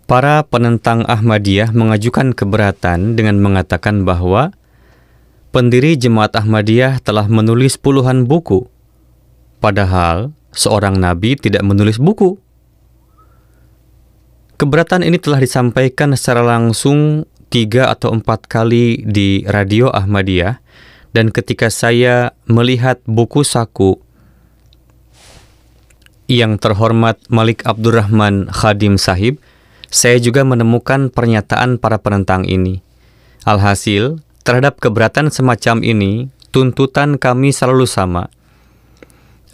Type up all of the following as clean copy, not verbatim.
Para penentang Ahmadiyah mengajukan keberatan dengan mengatakan bahwa pendiri Jemaat Ahmadiyah telah menulis puluhan buku, padahal seorang nabi tidak menulis buku. Keberatan ini telah disampaikan secara langsung 3 atau 4 kali di radio Ahmadiyah, dan ketika saya melihat buku saku yang terhormat Malik Abdurrahman Khadim Sahib, saya juga menemukan pernyataan para penentang ini. Alhasil, terhadap keberatan semacam ini, tuntutan kami selalu sama.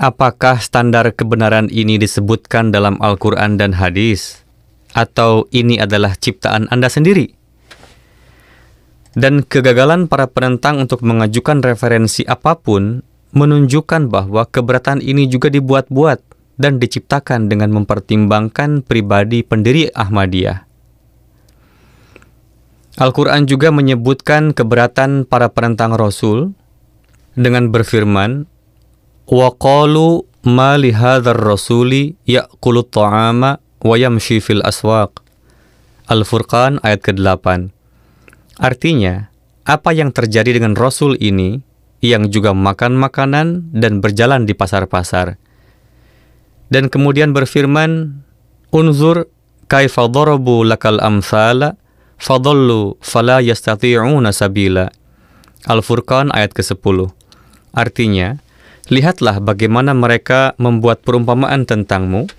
Apakah standar kebenaran ini disebutkan dalam Al-Quran dan hadis? Atau ini adalah ciptaan Anda sendiri? Dan kegagalan para penentang untuk mengajukan referensi apapun menunjukkan bahwa keberatan ini juga dibuat-buat dan diciptakan dengan mempertimbangkan pribadi pendiri Ahmadiyah. Al-Quran juga menyebutkan keberatan para penentang Rasul dengan berfirman, وَقَالُوا مَا لِهَذَا الرَّسُولِ يَأْكُلُ الطَّعَامَ وَيَمْشِي فِي الْأَسْوَاقِ. Al-Furqan ayat ke-8. Artinya, apa yang terjadi dengan Rasul ini yang juga makan makanan dan berjalan di pasar-pasar? Dan kemudian berfirman, Unzur kaifa darabu lakal amsala fadallu fala yastati'una sabila. Al-Furqan ayat ke-10. Artinya, lihatlah bagaimana mereka membuat perumpamaan tentangmu,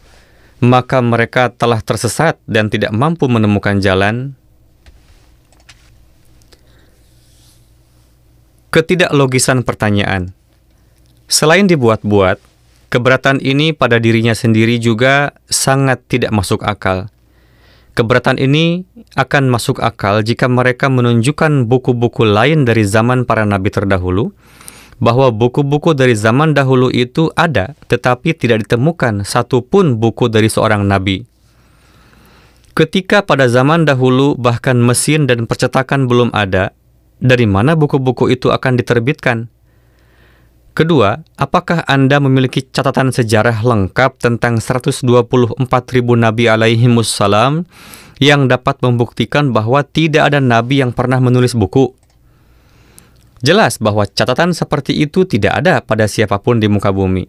maka mereka telah tersesat dan tidak mampu menemukan jalan. Ketidaklogisan pertanyaan. Selain dibuat-buat, keberatan ini pada dirinya sendiri juga sangat tidak masuk akal. Keberatan ini akan masuk akal jika mereka menunjukkan buku-buku lain dari zaman para nabi terdahulu, bahwa buku-buku dari zaman dahulu itu ada, tetapi tidak ditemukan satupun buku dari seorang nabi. Ketika pada zaman dahulu bahkan mesin dan percetakan belum ada, dari mana buku-buku itu akan diterbitkan? Kedua, apakah Anda memiliki catatan sejarah lengkap tentang 124.000 nabi alaihimussalam yang dapat membuktikan bahwa tidak ada nabi yang pernah menulis buku? Jelas bahwa catatan seperti itu tidak ada pada siapapun di muka bumi.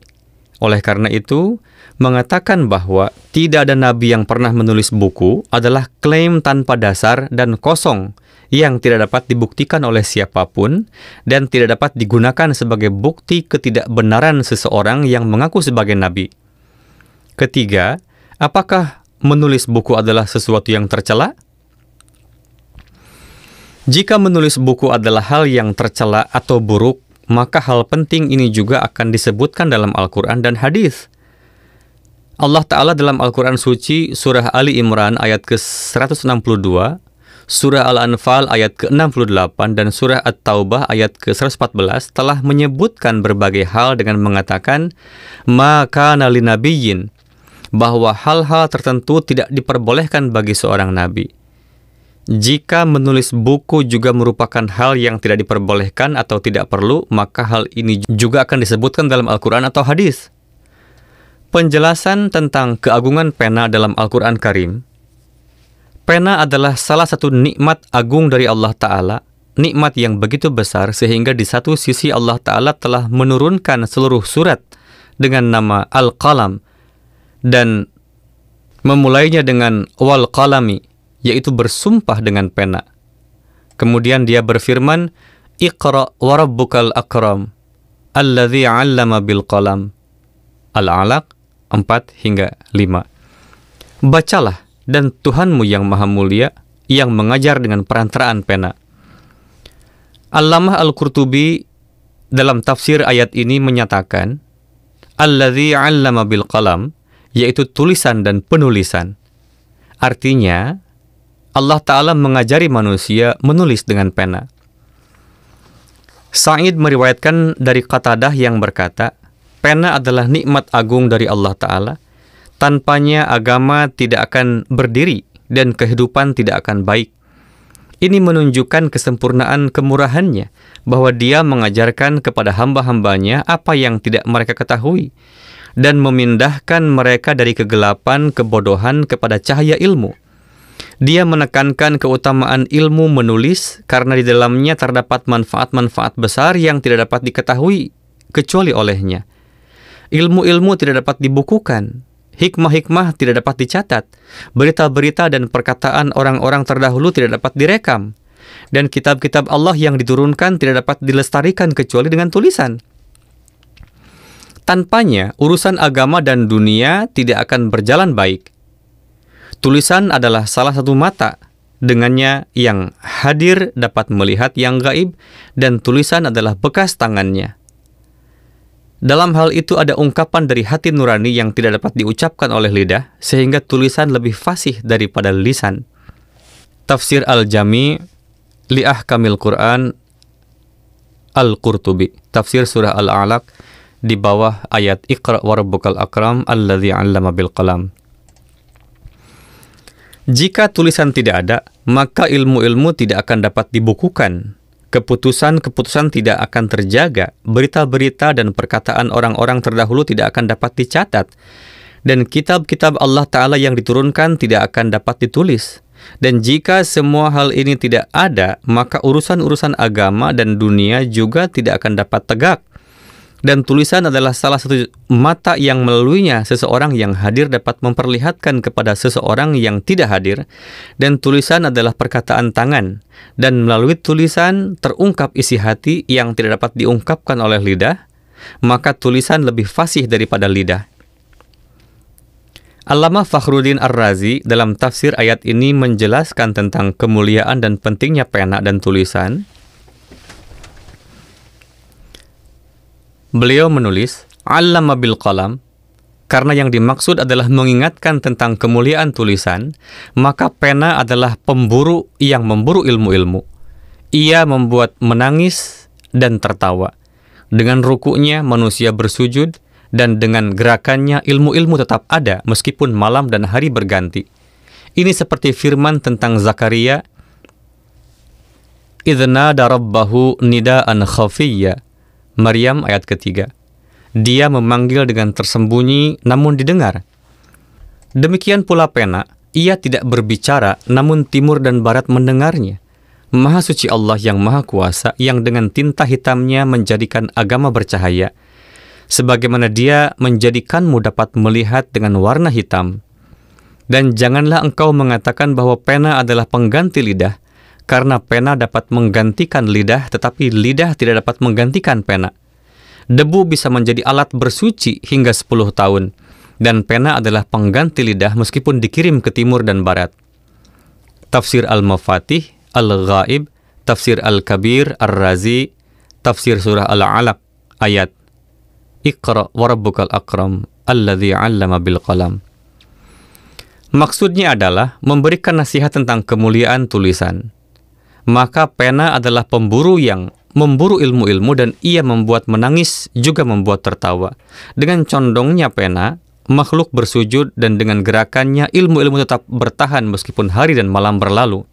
Oleh karena itu, mengatakan bahwa tidak ada nabi yang pernah menulis buku adalah klaim tanpa dasar dan kosong yang tidak dapat dibuktikan oleh siapapun dan tidak dapat digunakan sebagai bukti ketidakbenaran seseorang yang mengaku sebagai nabi. Ketiga, apakah menulis buku adalah sesuatu yang tercela? Jika menulis buku adalah hal yang tercela atau buruk, maka hal penting ini juga akan disebutkan dalam Al-Quran dan hadis. Allah Ta'ala dalam Al-Quran Suci, Surah Ali Imran ayat ke-162, Surah Al-Anfal ayat ke-68, dan Surah At-Taubah ayat ke-114 telah menyebutkan berbagai hal dengan mengatakan, Ma kana linabiyyin, bahwa hal-hal tertentu tidak diperbolehkan bagi seorang nabi. Jika menulis buku juga merupakan hal yang tidak diperbolehkan atau tidak perlu, maka hal ini juga akan disebutkan dalam Al-Quran atau hadis. Penjelasan tentang keagungan pena dalam Al-Quran Karim. Pena adalah salah satu nikmat agung dari Allah Ta'ala, nikmat yang begitu besar sehingga di satu sisi Allah Ta'ala telah menurunkan seluruh surat dengan nama Al-Qalam dan memulainya dengan Wal Qalami, yaitu bersumpah dengan pena. Kemudian dia berfirman, Iqra wa rabbukal akram, alladhi 'allama bil qalam. Al-Alaq 4-5. Bacalah, dan Tuhanmu yang maha mulia, yang mengajar dengan perantaraan pena. Allamah Al-Qurtubi dalam tafsir ayat ini menyatakan, alladhi 'allama bil qalam, yaitu tulisan dan penulisan. Artinya, Allah Ta'ala mengajari manusia menulis dengan pena. Sa'id meriwayatkan dari Qatadah yang berkata, pena adalah nikmat agung dari Allah Ta'ala. Tanpanya agama tidak akan berdiri dan kehidupan tidak akan baik. Ini menunjukkan kesempurnaan kemurahannya, bahwa dia mengajarkan kepada hamba-hambanya apa yang tidak mereka ketahui, dan memindahkan mereka dari kegelapan kebodohan kepada cahaya ilmu. Dia menekankan keutamaan ilmu menulis karena di dalamnya terdapat manfaat-manfaat besar yang tidak dapat diketahui kecuali olehnya. Ilmu-ilmu tidak dapat dibukukan, hikmah-hikmah tidak dapat dicatat, berita-berita dan perkataan orang-orang terdahulu tidak dapat direkam, dan kitab-kitab Allah yang diturunkan tidak dapat dilestarikan kecuali dengan tulisan. Tanpanya, urusan agama dan dunia tidak akan berjalan baik. Tulisan adalah salah satu mata. Dengannya yang hadir dapat melihat yang gaib, dan tulisan adalah bekas tangannya. Dalam hal itu ada ungkapan dari hati nurani yang tidak dapat diucapkan oleh lidah, sehingga tulisan lebih fasih daripada lisan. Tafsir Al-Jami' li Ahkamil Quran Al-Qurtubi, tafsir surah Al-A'laq di bawah ayat Iqra wa rabbukal akram alladzi 'allama bil qalam. Jika tulisan tidak ada, maka ilmu-ilmu tidak akan dapat dibukukan. Keputusan-keputusan tidak akan terjaga. Berita-berita dan perkataan orang-orang terdahulu tidak akan dapat dicatat. Dan kitab-kitab Allah Ta'ala yang diturunkan tidak akan dapat ditulis. Dan jika semua hal ini tidak ada, maka urusan-urusan agama dan dunia juga tidak akan dapat tegak. Dan tulisan adalah salah satu mata yang melaluinya seseorang yang hadir dapat memperlihatkan kepada seseorang yang tidak hadir. Dan tulisan adalah perkataan tangan. Dan melalui tulisan terungkap isi hati yang tidak dapat diungkapkan oleh lidah. Maka tulisan lebih fasih daripada lidah. Allamah Fakhruddin Ar-Razi dalam tafsir ayat ini menjelaskan tentang kemuliaan dan pentingnya pena dan tulisan. Beliau menulis, "Allama bil qalam," karena yang dimaksud adalah mengingatkan tentang kemuliaan tulisan, maka pena adalah pemburu yang memburu ilmu-ilmu. Ia membuat menangis dan tertawa. Dengan rukuknya manusia bersujud, dan dengan gerakannya ilmu-ilmu tetap ada meskipun malam dan hari berganti. Ini seperti firman tentang Zakaria, "Idna darabbahu nidaan khafiyya." Maryam ayat ketiga. Dia memanggil dengan tersembunyi namun didengar. Demikian pula pena, ia tidak berbicara namun timur dan barat mendengarnya. Maha suci Allah yang maha kuasa yang dengan tinta hitamnya menjadikan agama bercahaya. Sebagaimana dia menjadikanmu dapat melihat dengan warna hitam. Dan janganlah engkau mengatakan bahwa pena adalah pengganti lidah, karena pena dapat menggantikan lidah, tetapi lidah tidak dapat menggantikan pena. Debu bisa menjadi alat bersuci hingga 10 tahun, dan pena adalah pengganti lidah meskipun dikirim ke timur dan barat. Tafsir Al-Mafatih, Al-Ghaib, Tafsir Al-Kabir, Ar-Razi, Tafsir Surah Al-Alaq, ayat Iqra wa rabbukal akram alladzi 'allama bil qalam. Maksudnya adalah memberikan nasihat tentang kemuliaan tulisan. Maka pena adalah pemburu yang memburu ilmu-ilmu, dan ia membuat menangis juga membuat tertawa. Dengan condongnya pena, makhluk bersujud, dan dengan gerakannya ilmu-ilmu tetap bertahan meskipun hari dan malam berlalu.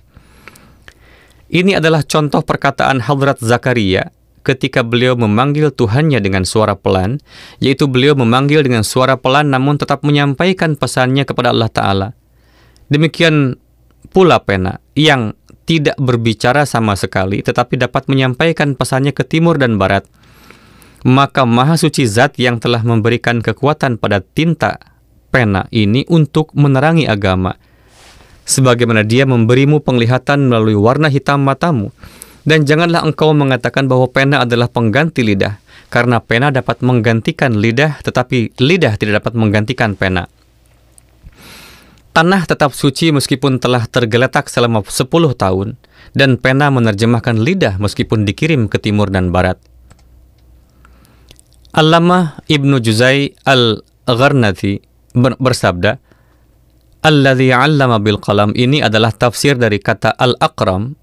Ini adalah contoh perkataan Hadrat Zakaria ketika beliau memanggil Tuhannya dengan suara pelan, yaitu beliau memanggil dengan suara pelan namun tetap menyampaikan pesannya kepada Allah Ta'ala. Demikian pula pena yang tidak berbicara sama sekali tetapi dapat menyampaikan pesannya ke timur dan barat. Maka Maha Suci Zat yang telah memberikan kekuatan pada tinta pena ini untuk menerangi agama, sebagaimana dia memberimu penglihatan melalui warna hitam matamu. Dan janganlah engkau mengatakan bahwa pena adalah pengganti lidah, karena pena dapat menggantikan lidah, tetapi lidah tidak dapat menggantikan pena. Tanah tetap suci meskipun telah tergeletak selama 10 tahun, dan pena menerjemahkan lidah meskipun dikirim ke timur dan barat. Allamah Ibnu Juzai Al-Gharnati bersabda, "Alladzi 'allama bil qalam" ini adalah tafsir dari kata Al-Akram,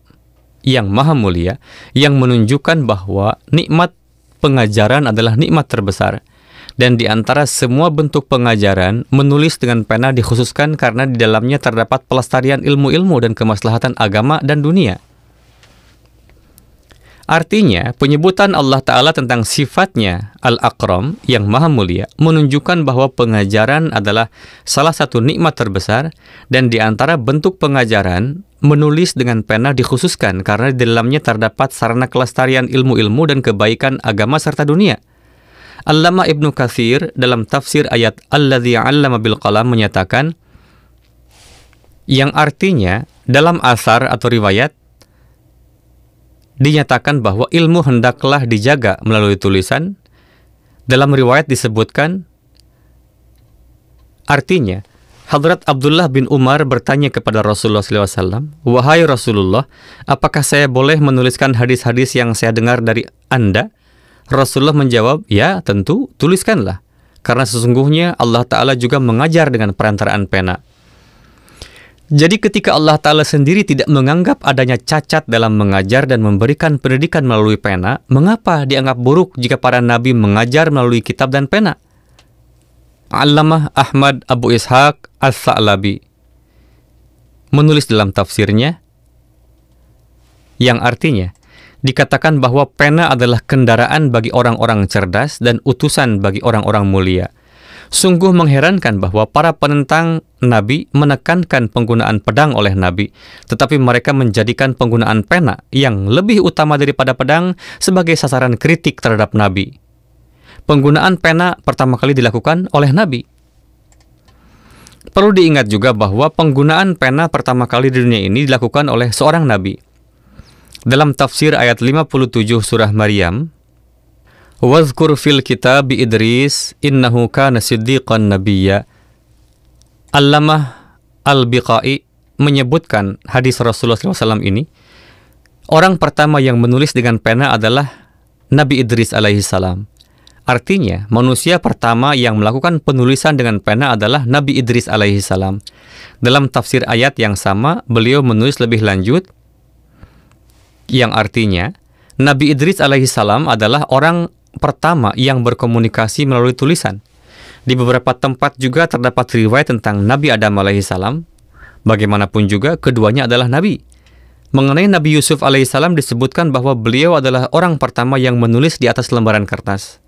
yang maha mulia, yang menunjukkan bahwa nikmat pengajaran adalah nikmat terbesar. Dan di antara semua bentuk pengajaran, menulis dengan pena dikhususkan karena di dalamnya terdapat pelestarian ilmu-ilmu dan kemaslahatan agama dan dunia. Artinya, penyebutan Allah Ta'ala tentang sifatnya Al-Akram yang maha mulia menunjukkan bahwa pengajaran adalah salah satu nikmat terbesar, dan di antara bentuk pengajaran, menulis dengan pena dikhususkan karena di dalamnya terdapat sarana kelestarian ilmu-ilmu dan kebaikan agama serta dunia. Allamah Ibnu Katsir dalam tafsir ayat Alladzi 'allama bil qalam menyatakan, yang artinya dalam asar atau riwayat dinyatakan bahwa ilmu hendaklah dijaga melalui tulisan. Dalam riwayat disebutkan, artinya, Hadrat Abdullah bin Umar bertanya kepada Rasulullah SAW, "Wahai Rasulullah, apakah saya boleh menuliskan hadis-hadis yang saya dengar dari Anda?" Rasulullah menjawab, "Ya, tentu, tuliskanlah. Karena sesungguhnya Allah Ta'ala juga mengajar dengan perantaraan pena." Jadi ketika Allah Ta'ala sendiri tidak menganggap adanya cacat dalam mengajar dan memberikan pendidikan melalui pena, mengapa dianggap buruk jika para nabi mengajar melalui kitab dan pena? Allamah Ahmad Abu Ishaq As-Sa'labi menulis dalam tafsirnya, yang artinya, dikatakan bahwa pena adalah kendaraan bagi orang-orang cerdas dan utusan bagi orang-orang mulia. Sungguh mengherankan bahwa para penentang Nabi menekankan penggunaan pedang oleh Nabi, tetapi mereka menjadikan penggunaan pena yang lebih utama daripada pedang sebagai sasaran kritik terhadap Nabi. Penggunaan pena pertama kali dilakukan oleh Nabi. Perlu diingat juga bahwa penggunaan pena pertama kali di dunia ini dilakukan oleh seorang Nabi. Dalam tafsir ayat 57 surah Maryam, "Wazkur fil kitab Idris innahu kana siddiqan nabiyya." Allamah Al-Biqai menyebutkan hadis Rasulullah SAW ini, orang pertama yang menulis dengan pena adalah Nabi Idris alaihissalam. Artinya, manusia pertama yang melakukan penulisan dengan pena adalah Nabi Idris alaihissalam. Dalam tafsir ayat yang sama, beliau menulis lebih lanjut, yang artinya, Nabi Idris alaihissalam adalah orang pertama yang berkomunikasi melalui tulisan. Di beberapa tempat juga terdapat riwayat tentang Nabi Adam alaihissalam. Bagaimanapun juga, keduanya adalah Nabi. Mengenai Nabi Yusuf alaihissalam disebutkan bahwa beliau adalah orang pertama yang menulis di atas lembaran kertas.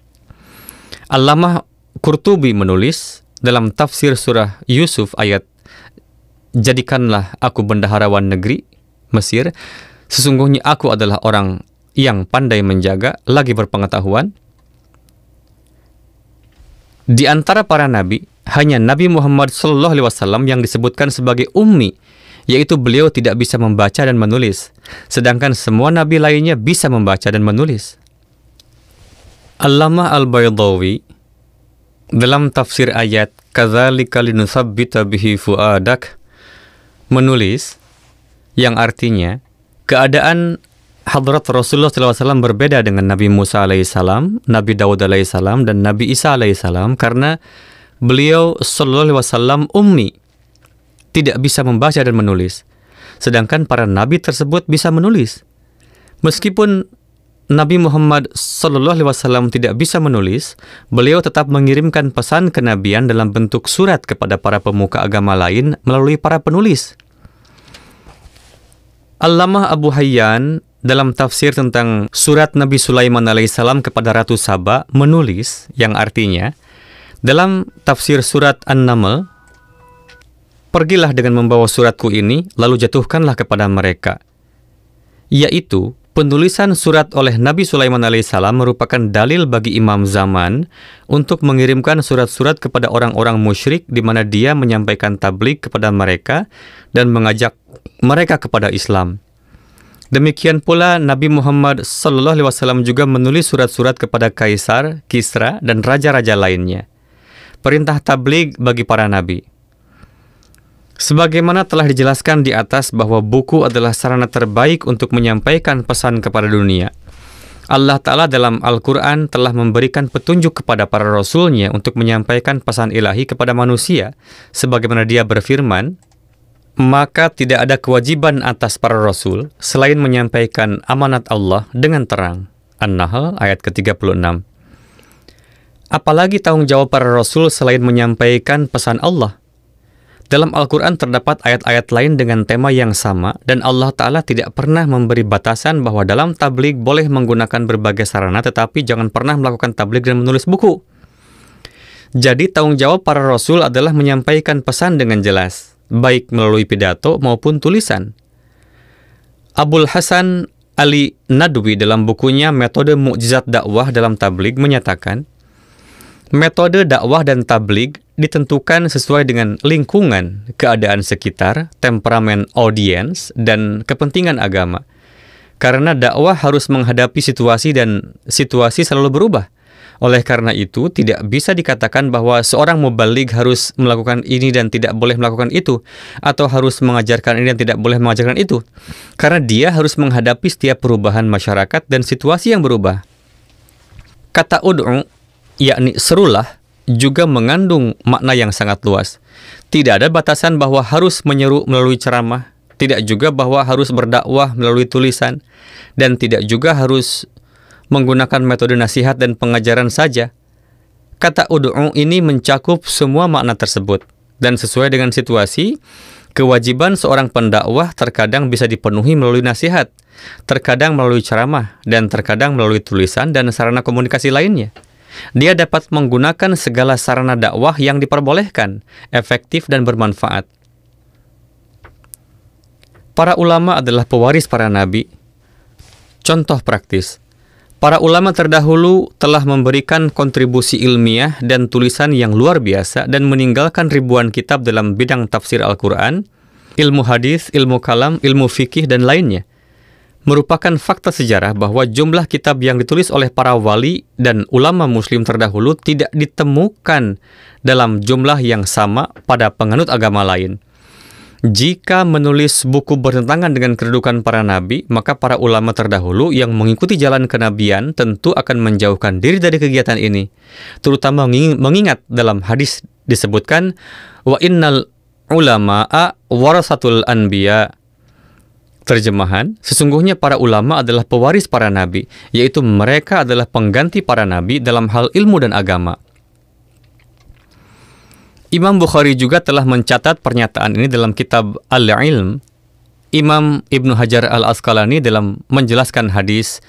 Allamah Qurtubi menulis dalam tafsir surah Yusuf ayat, "Jadikanlah aku bendaharawan negeri Mesir, sesungguhnya aku adalah orang yang pandai menjaga, lagi berpengetahuan." Di antara para nabi, hanya Nabi Muhammad SAW yang disebutkan sebagai ummi, yaitu beliau tidak bisa membaca dan menulis, sedangkan semua nabi lainnya bisa membaca dan menulis. Allamah Al-Baydawi dalam tafsir ayat "Kadzalika linutsabbita bihi fuadak" menulis, yang artinya, keadaan Hadrat Rasulullah SAW berbeda dengan Nabi Musa alaihissalam, Nabi Daud alaihissalam, dan Nabi Isa alaihissalam karena beliau SAW ummi, tidak bisa membaca dan menulis. Sedangkan para nabi tersebut bisa menulis. Meskipun Nabi Muhammad SAW tidak bisa menulis, beliau tetap mengirimkan pesan kenabian dalam bentuk surat kepada para pemuka agama lain melalui para penulis. Allamah Abu Hayyan dalam tafsir tentang surat Nabi Sulaiman alaihissalam kepada Ratu Saba menulis, yang artinya, dalam tafsir surat An-Naml, "Pergilah dengan membawa suratku ini, lalu jatuhkanlah kepada mereka." Yaitu, penulisan surat oleh Nabi Sulaiman alaihissalam merupakan dalil bagi imam zaman untuk mengirimkan surat-surat kepada orang-orang musyrik di mana dia menyampaikan tabligh kepada mereka dan mengajak mereka kepada Islam. Demikian pula Nabi Muhammad SAW juga menulis surat-surat kepada Kaisar, Kisra, dan raja-raja lainnya. Perintah tabligh bagi para nabi. Sebagaimana telah dijelaskan di atas bahwa buku adalah sarana terbaik untuk menyampaikan pesan kepada dunia, Allah Ta'ala dalam Al-Quran telah memberikan petunjuk kepada para rasulnya untuk menyampaikan pesan ilahi kepada manusia, sebagaimana dia berfirman, "Maka tidak ada kewajiban atas para rasul selain menyampaikan amanat Allah dengan terang." An-Nahl ayat ke-36. Apalagi tanggung jawab para rasul selain menyampaikan pesan Allah? Dalam Al-Quran terdapat ayat-ayat lain dengan tema yang sama, dan Allah Ta'ala tidak pernah memberi batasan bahwa dalam tabligh boleh menggunakan berbagai sarana, tetapi jangan pernah melakukan tabligh dan menulis buku. Jadi tanggung jawab para Rasul adalah menyampaikan pesan dengan jelas, baik melalui pidato maupun tulisan. Abul Hasan Ali Nadwi dalam bukunya Metode Mukjizat Dakwah dalam Tabligh menyatakan, metode dakwah dan tabligh ditentukan sesuai dengan lingkungan, keadaan sekitar, temperamen audiens, dan kepentingan agama. Karena dakwah harus menghadapi situasi dan situasi selalu berubah. Oleh karena itu, tidak bisa dikatakan bahwa seorang mubaligh harus melakukan ini dan tidak boleh melakukan itu, atau harus mengajarkan ini dan tidak boleh mengajarkan itu. Karena dia harus menghadapi setiap perubahan masyarakat dan situasi yang berubah. Kata ud'u, yakni serulah, juga mengandung makna yang sangat luas. Tidak ada batasan bahwa harus menyeru melalui ceramah, tidak juga bahwa harus berdakwah melalui tulisan, dan tidak juga harus menggunakan metode nasihat dan pengajaran saja. Kata ud'u ini mencakup semua makna tersebut, dan sesuai dengan situasi, kewajiban seorang pendakwah terkadang bisa dipenuhi melalui nasihat, terkadang melalui ceramah, dan terkadang melalui tulisan dan sarana komunikasi lainnya. Dia dapat menggunakan segala sarana dakwah yang diperbolehkan, efektif dan bermanfaat. Para ulama adalah pewaris para nabi. Contoh praktis, para ulama terdahulu telah memberikan kontribusi ilmiah dan tulisan yang luar biasa dan meninggalkan ribuan kitab dalam bidang tafsir Al-Quran, ilmu hadis, ilmu kalam, ilmu fikih, dan lainnya. Merupakan fakta sejarah bahwa jumlah kitab yang ditulis oleh para wali dan ulama muslim terdahulu tidak ditemukan dalam jumlah yang sama pada penganut agama lain. Jika menulis buku bertentangan dengan kedudukan para nabi, maka para ulama terdahulu yang mengikuti jalan kenabian tentu akan menjauhkan diri dari kegiatan ini. Terutama mengingat dalam hadis disebutkan, wa innal ulama'a warasatul anbiya. Terjemahan, sesungguhnya para ulama adalah pewaris para nabi, yaitu mereka adalah pengganti para nabi dalam hal ilmu dan agama. Imam Bukhari juga telah mencatat pernyataan ini dalam kitab Al-Ilm. Imam Ibnu Hajar Al-Asqalani dalam menjelaskan hadis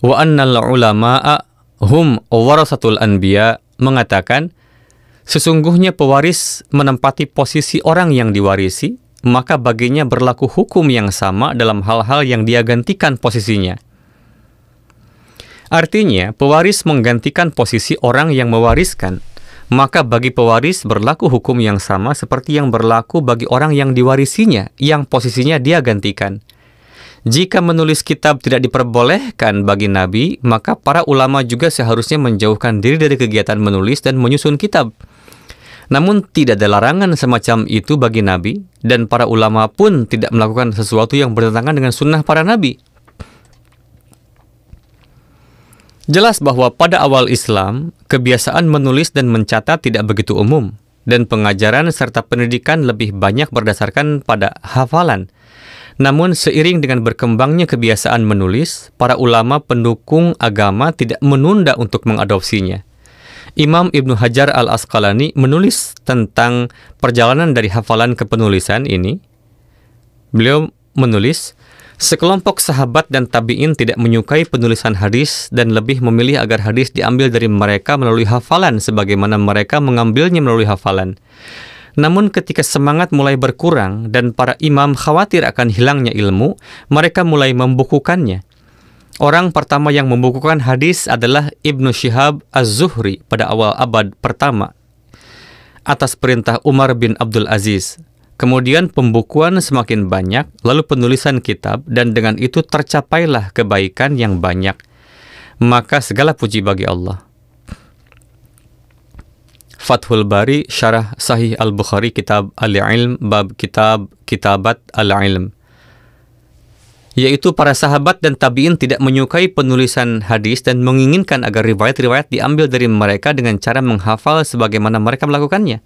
wa annal ulama'a hum warasatul anbiya mengatakan, sesungguhnya pewaris menempati posisi orang yang diwarisi, maka baginya berlaku hukum yang sama dalam hal-hal yang dia gantikan posisinya. Artinya, pewaris menggantikan posisi orang yang mewariskan, maka bagi pewaris berlaku hukum yang sama seperti yang berlaku bagi orang yang diwarisinya, yang posisinya dia gantikan. Jika menulis kitab tidak diperbolehkan bagi nabi, maka para ulama juga seharusnya menjauhkan diri dari kegiatan menulis dan menyusun kitab. Namun tidak ada larangan semacam itu bagi nabi, dan para ulama pun tidak melakukan sesuatu yang bertentangan dengan sunnah para nabi. Jelas bahwa pada awal Islam, kebiasaan menulis dan mencatat tidak begitu umum, dan pengajaran serta pendidikan lebih banyak berdasarkan pada hafalan. Namun seiring dengan berkembangnya kebiasaan menulis, para ulama pendukung agama tidak menunda untuk mengadopsinya. Imam Ibnu Hajar Al-Asqalani menulis tentang perjalanan dari hafalan ke penulisan ini. Beliau menulis, sekelompok sahabat dan tabi'in tidak menyukai penulisan hadis dan lebih memilih agar hadis diambil dari mereka melalui hafalan sebagaimana mereka mengambilnya melalui hafalan. Namun ketika semangat mulai berkurang dan para imam khawatir akan hilangnya ilmu, mereka mulai membukukannya. Orang pertama yang membukukan hadis adalah Ibnu Syihab Az-Zuhri pada awal abad pertama atas perintah Umar bin Abdul Aziz. Kemudian pembukuan semakin banyak, lalu penulisan kitab, dan dengan itu tercapailah kebaikan yang banyak. Maka segala puji bagi Allah. Fathul Bari, Syarah Sahih Al-Bukhari, Kitab Al-Ilm, Bab Kitab Kitabat Al-Ilm. Yaitu para sahabat dan tabi'in tidak menyukai penulisan hadis dan menginginkan agar riwayat-riwayat diambil dari mereka dengan cara menghafal sebagaimana mereka melakukannya.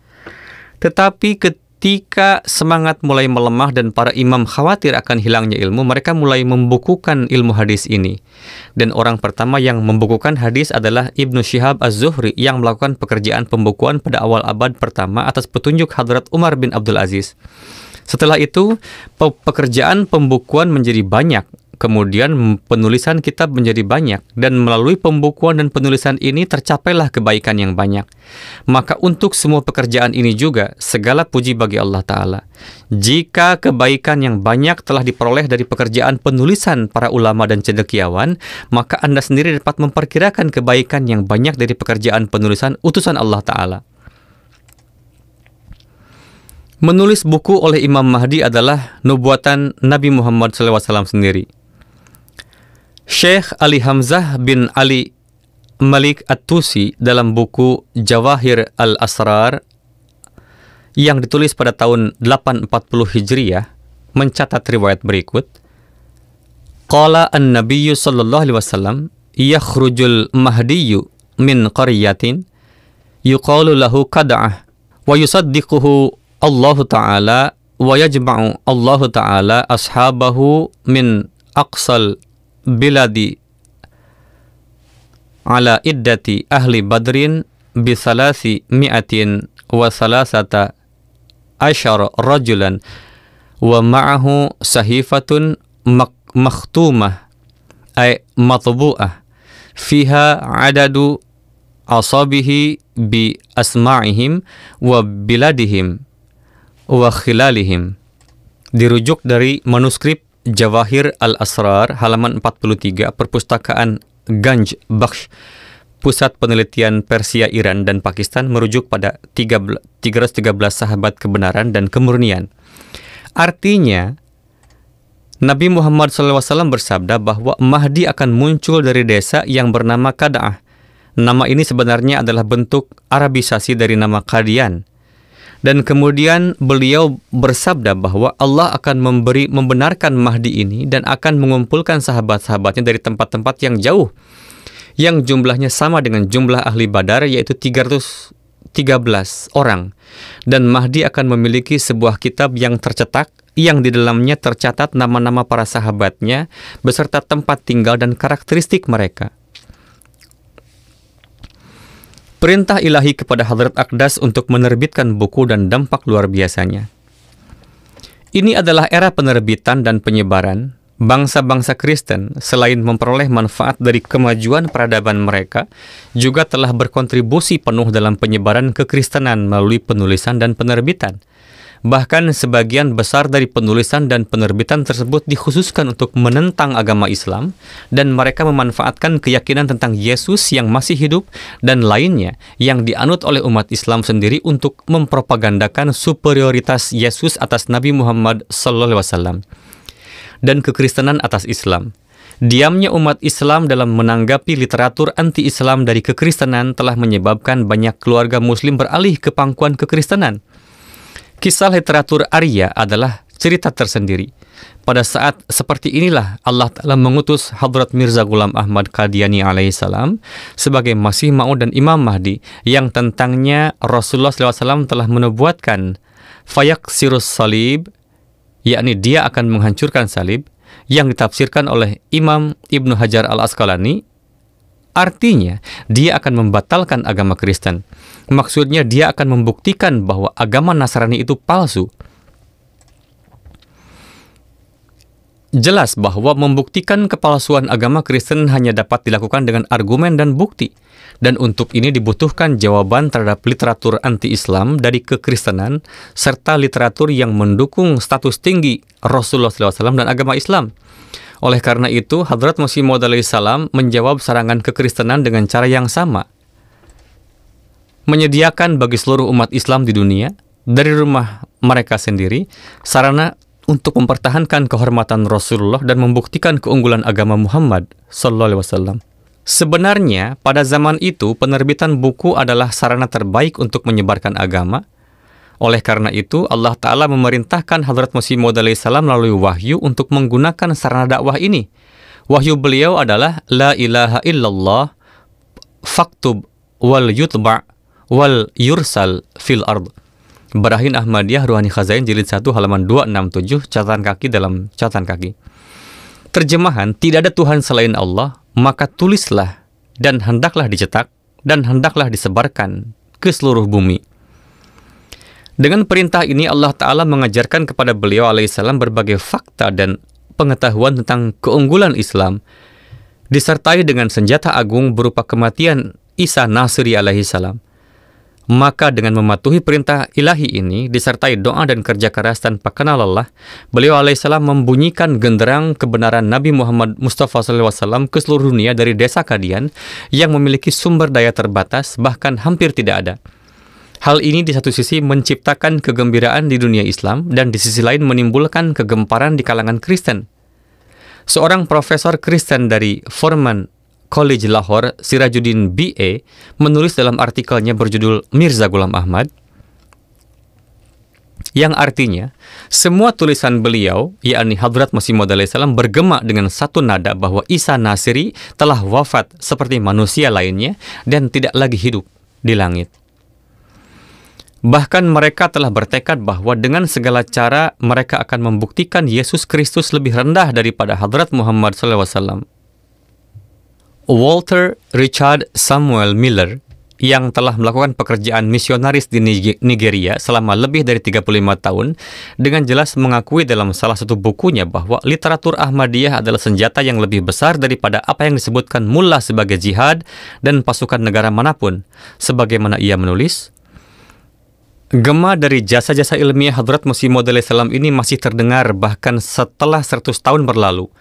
Tetapi ketika ketika semangat mulai melemah dan para imam khawatir akan hilangnya ilmu, mereka mulai membukukan ilmu hadis ini. Dan orang pertama yang membukukan hadis adalah Ibnu Syihab Az-Zuhri yang melakukan pekerjaan pembukuan pada awal abad pertama atas petunjuk Hadrat Umar bin Abdul Aziz. Setelah itu, pekerjaan pembukuan menjadi banyak. Kemudian penulisan kitab menjadi banyak, dan melalui pembukuan dan penulisan ini tercapailah kebaikan yang banyak. Maka untuk semua pekerjaan ini juga segala puji bagi Allah Ta'ala. Jika kebaikan yang banyak telah diperoleh dari pekerjaan penulisan para ulama dan cendekiawan, maka Anda sendiri dapat memperkirakan kebaikan yang banyak dari pekerjaan penulisan utusan Allah Ta'ala. Menulis buku oleh Imam Mahdi adalah nubuatan Nabi Muhammad SAW sendiri. Syekh Ali Hamzah bin Ali Malik At-Tusi dalam buku Jawahir Al-Asrar yang ditulis pada tahun 840 Hijriyah mencatat riwayat berikut. Qala an-nabiyyu sallallahu alaihi wasallam yakhrujul mahdiyyu min qaryatin yuqalu lahu Qad'ah wa yusaddiquhu Allah Ta'ala wa yajma'u Allah Ta'ala ashabahu min aqsal biladi ala iddati ahli badrin bisalasi mi'atin wa salasata asyar rajulan wa ma'ahu sahifatun makhtumah ay matbu'ah fiha adadu asabihi bi asma'ihim wa biladihim wa khilalihim. Dirujuk dari manuskrip Jawahir Al-Asrar halaman 43 Perpustakaan Ganj Bakhsh Pusat Penelitian Persia, Iran dan Pakistan merujuk pada 313 sahabat kebenaran dan kemurnian. Artinya Nabi Muhammad SAW bersabda bahwa Mahdi akan muncul dari desa yang bernama Qad'ah. Nama ini sebenarnya adalah bentuk Arabisasi dari nama Qadian. Dan kemudian beliau bersabda bahwa Allah akan membenarkan Mahdi ini dan akan mengumpulkan sahabat-sahabatnya dari tempat-tempat yang jauh, yang jumlahnya sama dengan jumlah ahli Badar, yaitu 313 orang. Dan Mahdi akan memiliki sebuah kitab yang tercetak, yang di dalamnya tercatat nama-nama para sahabatnya beserta tempat tinggal dan karakteristik mereka. Perintah ilahi kepada Hadrat Aqdas untuk menerbitkan buku dan dampak luar biasanya. Ini adalah era penerbitan dan penyebaran. Bangsa-bangsa Kristen selain memperoleh manfaat dari kemajuan peradaban mereka, juga telah berkontribusi penuh dalam penyebaran kekristenan melalui penulisan dan penerbitan. Bahkan sebagian besar dari penulisan dan penerbitan tersebut dikhususkan untuk menentang agama Islam, dan mereka memanfaatkan keyakinan tentang Yesus yang masih hidup dan lainnya yang dianut oleh umat Islam sendiri untuk mempropagandakan superioritas Yesus atas Nabi Muhammad SAW dan kekristenan atas Islam. Diamnya umat Islam dalam menanggapi literatur anti-Islam dari kekristenan telah menyebabkan banyak keluarga Muslim beralih ke pangkuan kekristenan. Kisah literatur Arya adalah cerita tersendiri. Pada saat seperti inilah Allah Ta'ala mengutus Hadrat Mirza Ghulam Ahmad Qadiani alaihissalam sebagai Masih Maud dan Imam Mahdi, yang tentangnya Rasulullah SAW telah menubuatkan fayaksirus salib, yakni dia akan menghancurkan salib, yang ditafsirkan oleh Imam Ibnu Hajar Al-Asqalani. Artinya, dia akan membatalkan agama Kristen. Maksudnya, dia akan membuktikan bahwa agama Nasrani itu palsu. Jelas bahwa membuktikan kepalsuan agama Kristen hanya dapat dilakukan dengan argumen dan bukti. Dan untuk ini dibutuhkan jawaban terhadap literatur anti-Islam dari kekristenan, serta literatur yang mendukung status tinggi Rasulullah SAW dan agama Islam. Oleh karena itu, Hadrat Masih Maud alaihissalam menjawab serangan kekristenan dengan cara yang sama. Menyediakan bagi seluruh umat Islam di dunia, dari rumah mereka sendiri, sarana untuk mempertahankan kehormatan Rasulullah dan membuktikan keunggulan agama Muhammad SAW. Sebenarnya, pada zaman itu, penerbitan buku adalah sarana terbaik untuk menyebarkan agama. Oleh karena itu, Allah Ta'ala memerintahkan Hadrat Masih Maud alaihissalam melalui wahyu untuk menggunakan sarana dakwah ini. Wahyu beliau adalah La ilaha illallah faktub wal yutba' wal yursal fil ard. Barahin Ahmadiyah Ruhani Khazain jilid 1 halaman 267, catatan kaki dalam catatan kaki. Terjemahan, tidak ada Tuhan selain Allah, maka tulislah dan hendaklah dicetak dan hendaklah disebarkan ke seluruh bumi. Dengan perintah ini Allah Ta'ala mengajarkan kepada beliau alaihissalam berbagai fakta dan pengetahuan tentang keunggulan Islam, disertai dengan senjata agung berupa kematian Isa Nasri alaihissalam. Maka dengan mematuhi perintah ilahi ini, disertai doa dan kerja keras tanpa kenal lelah, beliau alaihissalam membunyikan genderang kebenaran Nabi Muhammad Mustafa SAW ke seluruh dunia dari desa Kadian yang memiliki sumber daya terbatas, bahkan hampir tidak ada. Hal ini di satu sisi menciptakan kegembiraan di dunia Islam dan di sisi lain menimbulkan kegemparan di kalangan Kristen. Seorang profesor Kristen dari Forman College Lahore, Sirajuddin B.A., menulis dalam artikelnya berjudul Mirza Ghulam Ahmad, yang artinya, semua tulisan beliau, yakni Hadrat Masih Maud alaihissalam, bergema dengan satu nada bahwa Isa Nasri telah wafat seperti manusia lainnya dan tidak lagi hidup di langit. Bahkan mereka telah bertekad bahwa dengan segala cara mereka akan membuktikan Yesus Kristus lebih rendah daripada Hadrat Muhammad SAW. Walter Richard Samuel Miller yang telah melakukan pekerjaan misionaris di Nigeria selama lebih dari 35 tahun dengan jelas mengakui dalam salah satu bukunya bahwa literatur Ahmadiyah adalah senjata yang lebih besar daripada apa yang disebutkan mullah sebagai jihad dan pasukan negara manapun. Sebagaimana ia menulis, gema dari jasa-jasa ilmiah Hadrat Masih Maud alaihissalam ini masih terdengar bahkan setelah 100 tahun berlalu.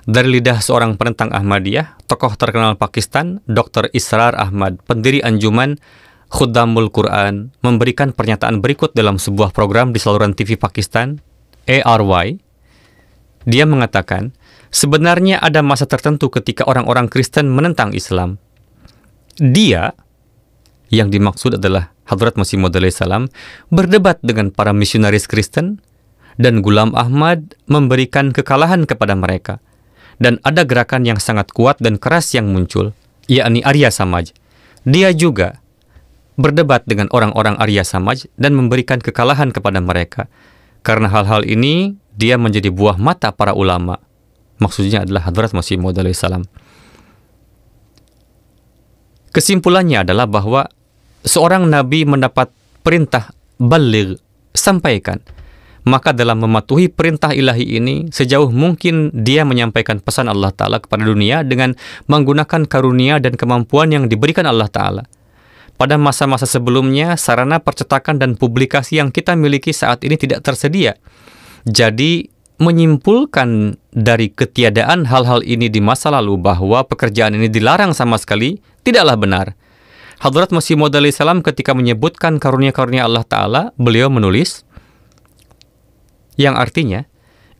Dari lidah seorang penentang Ahmadiyah, tokoh terkenal Pakistan, Dr. Israr Ahmad, pendiri Anjuman Khuddamul Quran, memberikan pernyataan berikut dalam sebuah program di saluran TV Pakistan, ARY. Dia mengatakan, sebenarnya ada masa tertentu ketika orang-orang Kristen menentang Islam. Dia, yang dimaksud adalah Hadrat Masih Maud alaihissalam, berdebat dengan para misionaris Kristen, dan Ghulam Ahmad memberikan kekalahan kepada mereka. Dan ada gerakan yang sangat kuat dan keras yang muncul, yakni Arya Samaj. Dia juga berdebat dengan orang-orang Arya Samaj dan memberikan kekalahan kepada mereka. Karena hal-hal ini, dia menjadi buah mata para ulama. Maksudnya adalah Hadrat Masih Maud alaihissalam. Kesimpulannya adalah bahwa seorang nabi mendapat perintah baligh, sampaikan. Maka dalam mematuhi perintah ilahi ini, sejauh mungkin dia menyampaikan pesan Allah Ta'ala kepada dunia dengan menggunakan karunia dan kemampuan yang diberikan Allah Ta'ala. Pada masa-masa sebelumnya, sarana percetakan dan publikasi yang kita miliki saat ini tidak tersedia. Jadi, menyimpulkan dari ketiadaan hal-hal ini di masa lalu bahwa pekerjaan ini dilarang sama sekali, tidaklah benar. Hadrat Masih Maud alaihissalam ketika menyebutkan karunia-karunia Allah Ta'ala, beliau menulis, yang artinya,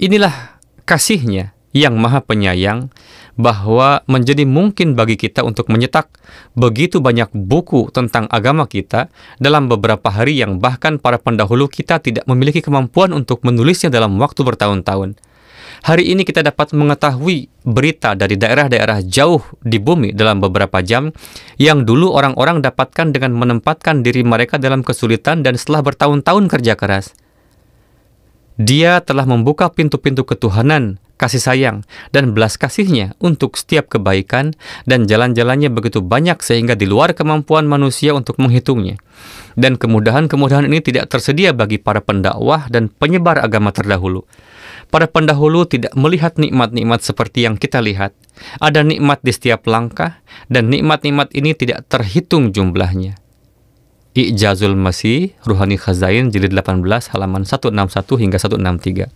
inilah kasih-Nya yang maha penyayang, bahwa menjadi mungkin bagi kita untuk menyetak begitu banyak buku tentang agama kita dalam beberapa hari yang bahkan para pendahulu kita tidak memiliki kemampuan untuk menulisnya dalam waktu bertahun-tahun. Hari ini kita dapat mengetahui berita dari daerah-daerah jauh di bumi dalam beberapa jam yang dulu orang-orang dapatkan dengan menempatkan diri mereka dalam kesulitan dan setelah bertahun-tahun kerja keras. Dia telah membuka pintu-pintu ketuhanan, kasih sayang, dan belas kasih-Nya untuk setiap kebaikan, dan jalan-jalannya begitu banyak sehingga di luar kemampuan manusia untuk menghitungnya. Dan kemudahan-kemudahan ini tidak tersedia bagi para pendakwah dan penyebar agama terdahulu. Para pendahulu tidak melihat nikmat-nikmat seperti yang kita lihat. Ada nikmat di setiap langkah, dan nikmat-nikmat ini tidak terhitung jumlahnya. I'jazul Masih, Ruhani Khazain, jilid 18, halaman 161 hingga 163.